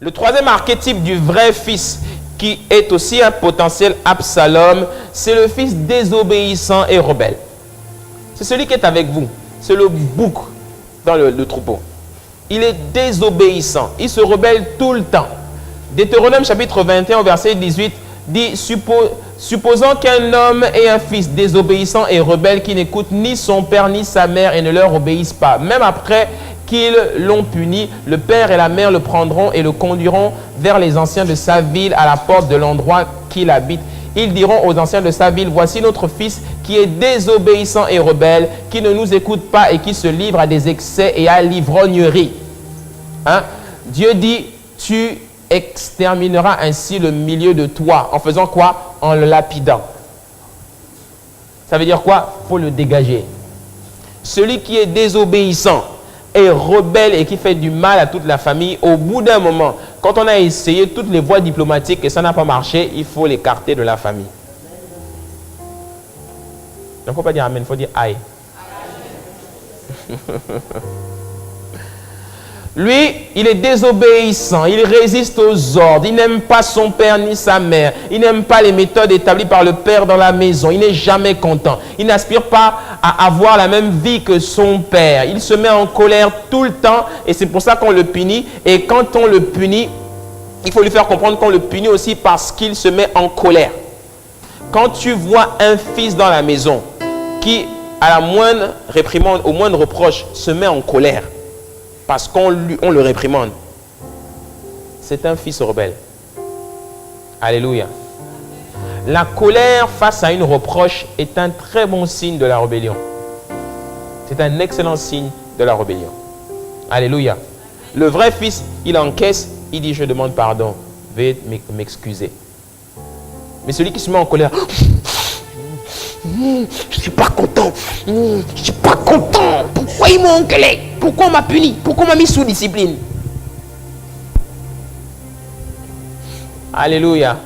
Le troisième archétype du vrai fils, qui est aussi un potentiel Absalom, c'est le fils désobéissant et rebelle. C'est celui qui est avec vous. C'est le bouc dans le troupeau. Il est désobéissant. Il se rebelle tout le temps. Deutéronome chapitre 21, verset 18, dit « Supposons qu'un homme ait un fils désobéissant et rebelle qui n'écoute ni son père ni sa mère et ne leur obéissent pas. Même après qu'ils l'ont puni, le père et la mère le prendront et le conduiront vers les anciens de sa ville à la porte de l'endroit qu'il habite. Ils diront aux anciens de sa ville, voici notre fils qui est désobéissant et rebelle, qui ne nous écoute pas et qui se livre à des excès et à l'ivrognerie. » Hein? Dieu dit, tu extermineras ainsi le milieu de toi. En faisant quoi? En le lapidant. Ça veut dire quoi? Il faut le dégager. Celui qui est désobéissant et rebelle et qui fait du mal à toute la famille, au bout d'un moment, quand on a essayé toutes les voies diplomatiques et ça n'a pas marché, il faut l'écarter de la famille. Il ne faut pas dire amen, il faut dire aïe. Lui, il est désobéissant, il résiste aux ordres, il n'aime pas son père ni sa mère, il n'aime pas les méthodes établies par le père dans la maison, il n'est jamais content, il n'aspire pas à avoir la même vie que son père, il se met en colère tout le temps et c'est pour ça qu'on le punit. Et quand on le punit, il faut lui faire comprendre qu'on le punit aussi parce qu'il se met en colère. Quand tu vois un fils dans la maison qui, à la moindre réprimande, au moindre reproche, se met en colère, parce qu'on le réprimande, c'est un fils rebelle. Alléluia. La colère face à une reproche est un très bon signe de la rébellion. C'est un excellent signe de la rébellion. Alléluia. Le vrai fils, il encaisse, il dit, je demande pardon, veuillez m'excuser. Mais celui qui se met en colère, je ne suis pas content, je ne suis pas content, pourquoi ils m'ont engueulé? Pourquoi on m'a puni? Pourquoi on m'a mis sous discipline? Alléluia.